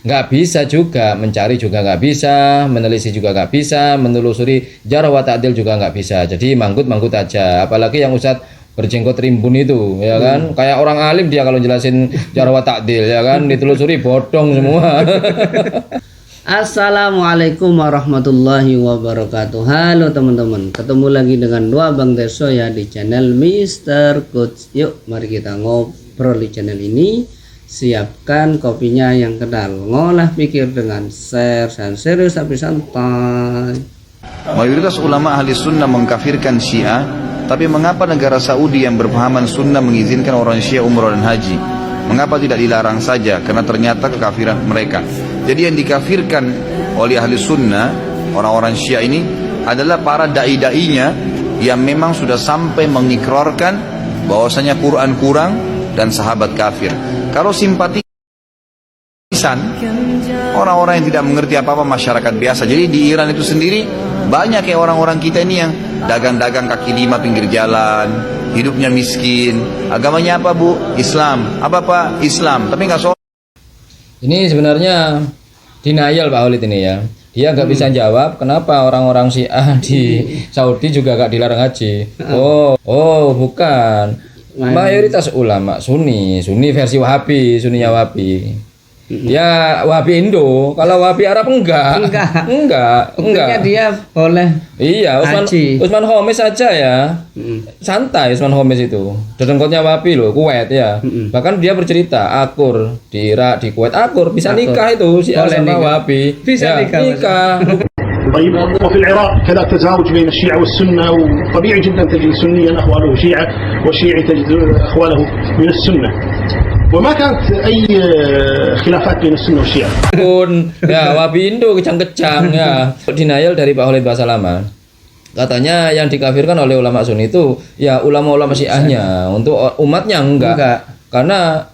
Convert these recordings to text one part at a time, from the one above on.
nggak bisa juga, mencari juga nggak bisa, menelisik juga nggak bisa, menelusuri jarh wa ta'dil juga nggak bisa. Jadi manggut-manggut aja. Apalagi yang Ustadz berjenggot rimbun itu, ya kan? Kayak orang alim dia kalau jelasin jarh wa ta'dil, ya kan? Ditelusuri bodong semua. Assalamualaikum warahmatullahi wabarakatuh. Halo teman-teman, ketemu lagi dengan dua Bang Deso ya di channel Mr. Coach. Yuk mari kita ngobrol di channel ini. Siapkan kopinya yang kental, ngolah pikir dengan share dan serius tapi santai. Mayoritas ulama ahli sunnah mengkafirkan Syiah, tapi mengapa negara Saudi yang berpahaman sunnah mengizinkan orang Syiah umrah dan haji? Mengapa tidak dilarang saja? Karena ternyata kekafiran mereka. Jadi yang dikafirkan oleh ahli sunnah, orang-orang Syiah ini adalah para dai-dainya yang memang sudah sampai mengikrarkan bahwasanya Quran kurang dan sahabat kafir. Kalau simpatisan orang-orang yang tidak mengerti apa-apa, masyarakat biasa. Jadi di Iran itu sendiri banyak kayak orang-orang kita ini yang dagang-dagang kaki lima pinggir jalan, hidupnya miskin. Agamanya apa bu? Islam. Apa pak? Islam. Tapi nggak sholat. Ini sebenarnya denial Pak Holid ini ya. Dia nggak bisa jawab kenapa orang-orang Syiah di Saudi juga nggak dilarang haji. Oh bukan. Mayoritas ulama Sunni versi Wahabi, Sunninya Wahabi. Ya Wahabi Indo, kalau Wahabi Arab enggak. Dia boleh. Iya, Usman Homes saja ya. Santai Usman Homes itu. Dedengkotnya Wahabi loh, Kuwait ya. Bahkan dia bercerita akur di Irak, di Kuwait akur bisa nikah itu Syiah sama Wahabi. Bisa ya, nikah. طيب وفي العراق كذا تزاوج بين الشيعة والسنة وطبيعي جدا تجد سنيا أخواله شيعة وشيعي تجد أخواله من السنة وما كانت أي خلافات بين السنة والشيعة. Ya Wahabi Indo kejang-kejang ya. Denial dari Pak Holid Basalamah. Katanya yang dikafirkan oleh ulama Sunni itu ya ulama-ulama Syiahnya, untuk umatnya enggak. Karena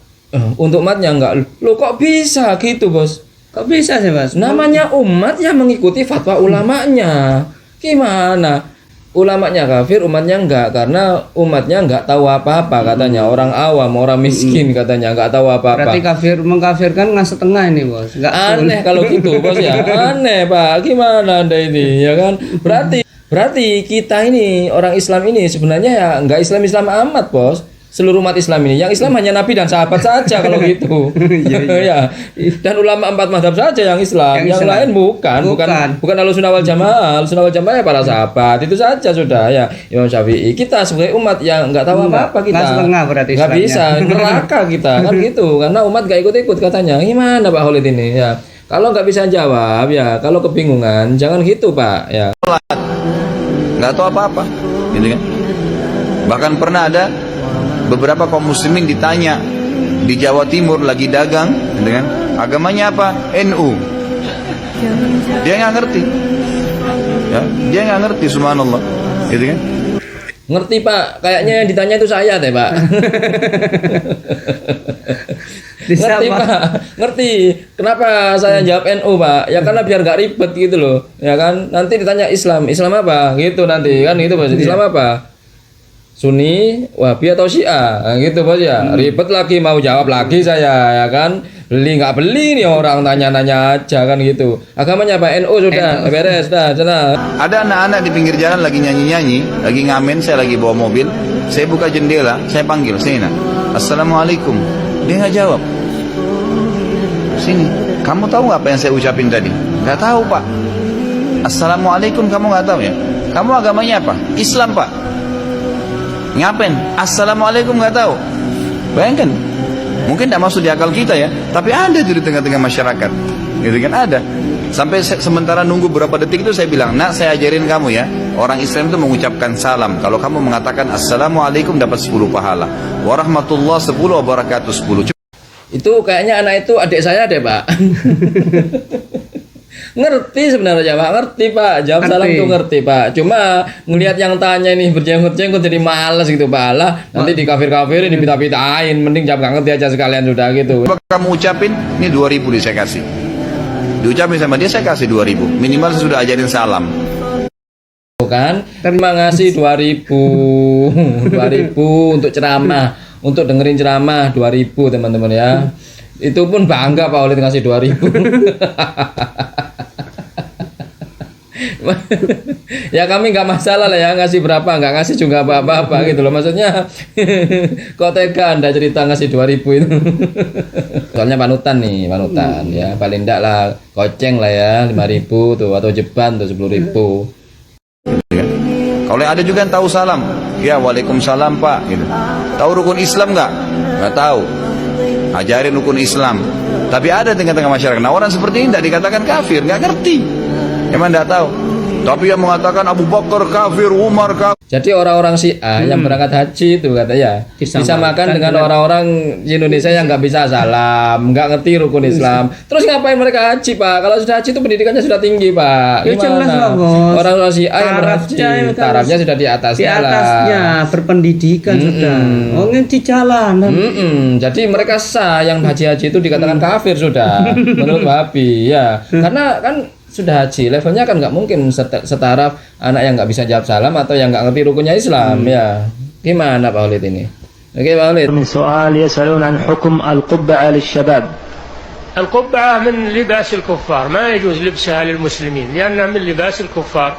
untuk umatnya enggak. Loh kok bisa gitu bos? Kok bisa sih mas? Namanya umat yang mengikuti fatwa ulamanya. Gimana? Ulamanya kafir, umatnya enggak. Karena umatnya enggak tahu apa-apa katanya. Orang awam, orang miskin katanya enggak tahu apa-apa. Berarti mengkafirkan nggak setengah ini bos. Nggak aneh kalau gitu bos ya. Aneh pak. Gimana anda ini ya kan? Berarti kita ini orang Islam ini sebenarnya ya enggak Islam amat bos. Seluruh umat Islam ini, yang Islam hanya Nabi dan sahabat saja kalau gitu. Ya. Dan ulama 4 mazhab saja yang Islam, yang lain bukan Ahlussunnah wal Jamaah. Ahlussunnah wal Jamaah ya para sahabat, itu saja sudah ya. Imam Syafi'i. Kita sebagai umat yang nggak tahu apa-apa kita. Nggak bisa neraka kita kan gitu, karena umat nggak ikut-ikut katanya. Gimana Pak Holid ini ya? Kalau nggak bisa jawab ya, kalau kebingungan jangan gitu Pak ya. Nggak tahu apa-apa, gitu kan? Bahkan pernah ada beberapa kaum muslimin ditanya di Jawa Timur lagi dagang, dengan agamanya apa? NU. Dia nggak ngerti, ya, dia nggak ngerti, subhanallah, gitu kan? Ngerti Pak, kayaknya yang ditanya itu saya deh Pak. Ngerti Pak, ngerti. Kenapa saya jawab NU Pak? Ya karena biar nggak ribet gitu loh, ya kan? Nanti ditanya Islam apa? Gitu nanti kan gitu Pak. Islam apa? Sunni, Wahabi atau Syiah, nah, gitu bos ya. Ribet lagi mau jawab lagi saya, ya kan. Beli nggak beli nih orang nanya-nanya aja kan gitu. Agamanya apa? NU sudah, beres dah, sana. Ada anak-anak di pinggir jalan lagi nyanyi-nyanyi, lagi ngamen, saya lagi bawa mobil, saya buka jendela, saya panggil, Sina, Assalamualaikum. Dia nggak jawab. Sini, kamu tahu nggak apa yang saya ucapin tadi? Nggak tahu Pak. Assalamualaikum kamu nggak tahu ya? Kamu agamanya apa? Islam Pak. Ngapain? Assalamualaikum nggak tahu. Bayangkan, mungkin tidak masuk di akal kita ya, tapi ada di tengah-tengah masyarakat, gitu kan ada. Sampai sementara nunggu berapa detik itu saya bilang, nak saya ajarin kamu ya, orang Islam itu mengucapkan salam. Kalau kamu mengatakan Assalamualaikum dapat 10 pahala, warahmatullah 10, wabarakatuh 10. Itu kayaknya anak itu adik saya deh Pak. Ngerti sebenarnya Pak, ngerti Pak. Jawab salam tuh ngerti Pak. Cuma ngelihat yang tanya ini berjenggot-jenggot jadi malas gitu Pak. Lah, nanti dikafir-kafirin, dipita-pitain. Mending jawab nggak ngerti aja sekalian sudah gitu. Kamu ucapin, ini 2.000 saya kasih. Diucapin sama dia saya kasih 2.000. Minimal saya sudah ajarin salam. Kan? Terima ngasih 2.000 untuk ceramah, untuk dengerin ceramah 2.000 teman-teman ya. Itu pun bangga Pak Walid ngasih 2.000. Ya kami nggak masalah lah ya ngasih berapa, nggak ngasih juga apa-apa gitu loh, maksudnya. Kok tega Anda cerita ngasih 2.000 itu. Soalnya panutan nih, panutan ya, paling enggak lah goceng lah ya 5.000 tuh, atau jeban tuh 10.000. Kalau ada juga yang tahu salam, ya waalaikumsalam Pak gitu. Tahu rukun Islam nggak tahu, ajarin rukun Islam. Tapi ada tengah-tengah masyarakat, nah orang seperti ini tidak dikatakan kafir, nggak ngerti, emang nggak tahu. Tapi yang mengatakan Abu Bakar kafir, Umar kafir. Jadi orang-orang Syiah yang berangkat haji itu katanya disamakan dengan orang-orang di Indonesia yang nggak bisa salam, nggak ngerti rukun Islam. Terus ngapain mereka haji Pak? Kalau sudah haji itu pendidikannya sudah tinggi Pak. Ya, jelas lah, Gimana? Bos. Orang-orang Syiah yang berhaji, tarafnya sudah di atasnya lah. Di atasnya berpendidikan sudah. Oh ini di jalan. Jadi mereka sah yang haji-haji itu dikatakan kafir sudah menurut Wahabi ya. Karena kan sudah haji, levelnya kan nggak mungkin setara anak yang nggak bisa jawab salam atau yang nggak ngerti rukunnya Islam ya. Gimana Pak Walid ini? Oke Pak Walid. من سؤال يسألون عن حكم القبعة للشباب. القبعة من لباس الكفار، ما يجوز لبسها للمسلمين لأنها من لباس الكفار،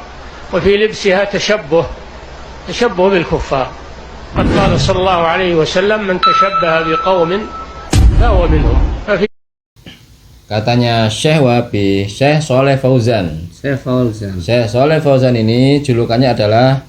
وفي لبسها تشبه بالكفار. قد قال صلى الله عليه وسلم من تشبه بقوم فهو منهم. Katanya Syekh Wahabi, Syekh Soleh Fauzan. Syekh Soleh Fauzan ini julukannya adalah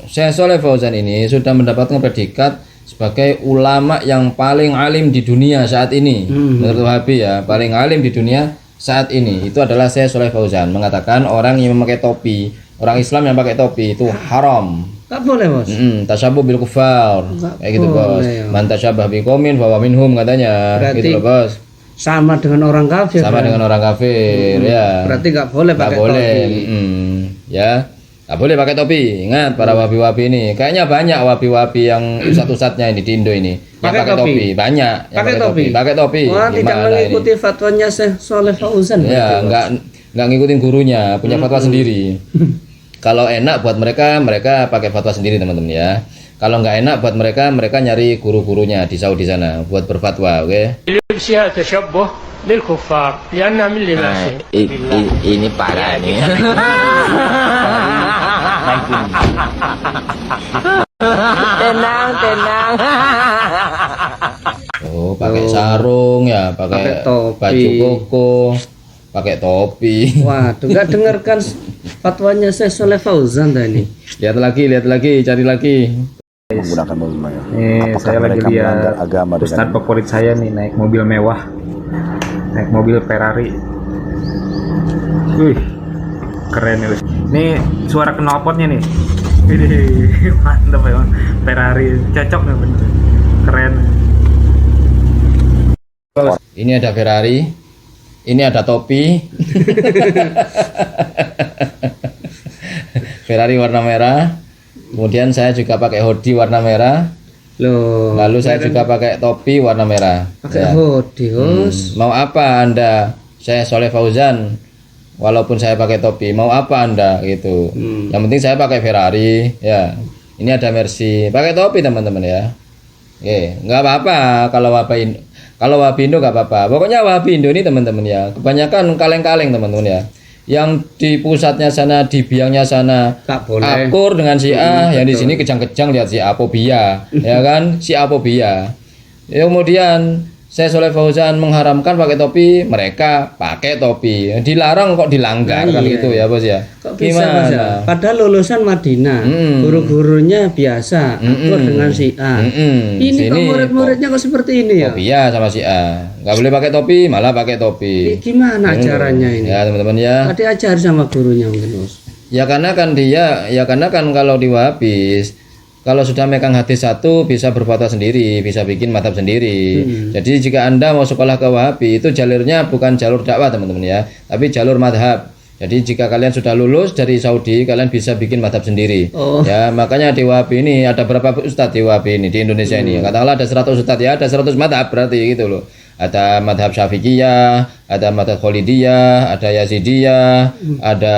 Syekh Soleh Fauzan ini sudah mendapatkan predikat sebagai ulama yang paling alim di dunia saat ini. Menurut Wahabi ya, paling alim di dunia saat ini. Itu adalah Syekh Soleh Fauzan mengatakan orang yang memakai topi, orang Islam yang pakai topi itu haram. Nggak boleh Bos. Tasyabuh bil kufar. Kayak gitu Bos. Ya. Man tasyabah biqaumin fahuwa minhum katanya. Berarti gitu loh Bos. sama dengan orang kafir. Sama dengan orang kafir ya. Berarti nggak boleh Nggak pakai boleh. topi. Ya, nggak boleh pakai topi. Ingat para wahabi-wahabi ini. Kayaknya banyak wahabi-wahabi yang ustadz-ustadznya ini di Indo ini yang pakai topi. Banyak yang Pakai topi. Pakai topi. Wah, tidak Gimana mengikuti ini? fatwanya Syekh Soleh Fauzan. Ya, nggak ngikutin gurunya, punya fatwa sendiri. Kalau enak buat mereka, mereka pakai fatwa sendiri teman-teman ya. Kalau nggak enak buat mereka, mereka nyari guru-gurunya di Saudi sana buat berfatwa, oke? لبسها تشبه بالكفار لأنها من لباسهم. Ini parah nih. Tenang. Oh, pakai sarung ya, pakai topi. baju koko, pakai topi. Waduh, nggak dengarkan fatwanya Syekh Soleh Fauzan tadi. Lihat lagi, cari lagi. Menggunakan mobil mewah. Nih, saya lagi lihat agama Ustadz favorit saya nih naik mobil mewah, naik mobil Ferrari. Wih, keren nih. Nih suara knalpotnya nih. Widih, mantap ya, Ferrari cocok nih bener, keren. Ini ada Ferrari, ini ada topi. Ferrari warna merah. Kemudian saya juga pakai hoodie warna merah. Loh, Lalu saya juga pakai topi warna merah. pakai Ya. hoodie, Bos. Mau apa Anda? Saya Soleh Fauzan. Walaupun saya pakai topi, mau apa Anda gitu. Yang penting saya pakai Ferrari, ya. Ini ada Mercy. Pakai topi teman-teman ya. Oke, nggak apa-apa kalau Wahabi Indo nggak apa-apa. Pokoknya Wahabi Indo ini teman-teman ya, kebanyakan kaleng-kaleng teman-teman ya. Yang di pusatnya sana, di biangnya sana Nggak boleh. akur dengan Syiah, yang di sini kejang-kejang lihat Syiah fobia, ya kan? Syiah fobia. Ya, kemudian saya Soleh Fauzan mengharamkan pakai topi, mereka pakai topi. Dilarang kok dilanggar kan Iya. gitu ya Bos ya. Kok bisa Bos ya? Padahal lulusan Madinah, guru-gurunya biasa, akur dengan Syiah. Ini kok Sini murid-muridnya kok seperti ini ya? fobia sama Syiah. Nggak boleh pakai topi, malah pakai topi. Gimana acaranya ini? Ya teman-teman ya. Tadi ajar sama gurunya mungkin Bos. Ya karena kan kalau di Wahabis, kalau sudah megang hadis satu bisa berfatwa sendiri, bisa bikin madhab sendiri. Jadi jika Anda mau sekolah ke Wahabi itu jalurnya bukan jalur dakwah teman-teman ya, tapi jalur madhab. Jadi jika kalian sudah lulus dari Saudi, kalian bisa bikin madhab sendiri. Oh. Ya makanya di Wahabi ini ada berapa ustadz di Wahabi ini di Indonesia ini. Katakanlah ada 100 ustadz ya, ada 100 madhab berarti gitu loh. Ada madhab Syafiqiyah, ada madhab Khalidiyah, ada Yazidiyah, ada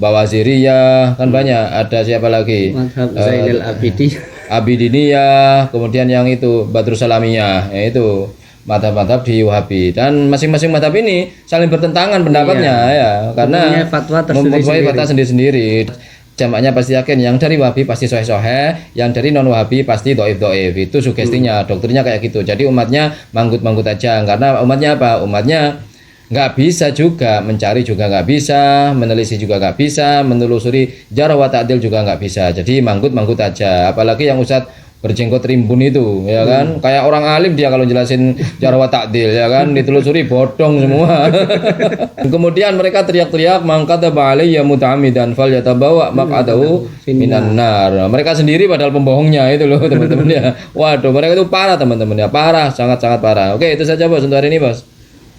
Bawaziriyah, kan banyak. Ada siapa lagi? Madhab Zainal Abidin. Abidiniyah, kemudian yang itu Badrus Salamiyah, ya itu madhab-madhab di Wahabi, dan masing-masing madhab ini saling bertentangan pendapatnya ya, karena mempunyai fatwa mempunyai fatwa sendiri-sendiri. Jamaknya pasti yakin yang dari Wahabi pasti sahih-sahih, yang dari non Wahabi pasti dhaif-dhaif. Itu sugestinya, dokternya kayak gitu. Jadi umatnya manggut-manggut aja, karena umatnya apa? Umatnya nggak bisa juga mencari, juga nggak bisa menelisik, juga nggak bisa menelusuri jarh wa ta'dil, juga nggak bisa. Jadi manggut-manggut aja. Apalagi yang ustadz berjenggot rimbun itu, ya kan, kayak orang alim dia kalau jelasin jarh wa ta'dil, ya kan, ditelusuri bodong semua. Kemudian mereka teriak-teriak, mangkata ba'alai ya muta'amidan fal yatabawa maq'adahu minan nar. Mereka sendiri padahal pembohongnya itu loh teman-teman ya. Waduh, mereka itu parah teman-teman ya, parah, sangat-sangat parah. Oke, itu saja bos untuk hari ini bos.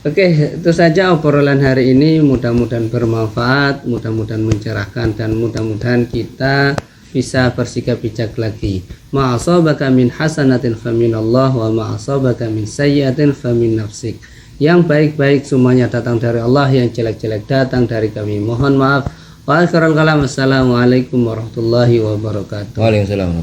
Oke, itu saja obrolan hari ini. Mudah-mudahan bermanfaat, mudah-mudahan mencerahkan, dan mudah-mudahan kita bisa bersikap bijak lagi. Ma'asabaka min hasanatin faminallah wa ma'asabaka min sayyiatin famin nafsik. Yang baik-baik semuanya datang dari Allah, yang jelek-jelek datang dari kami. Mohon maaf. Wa akhiral kalam. Assalamualaikum warahmatullahi wabarakatuh. Waalaikumsalam.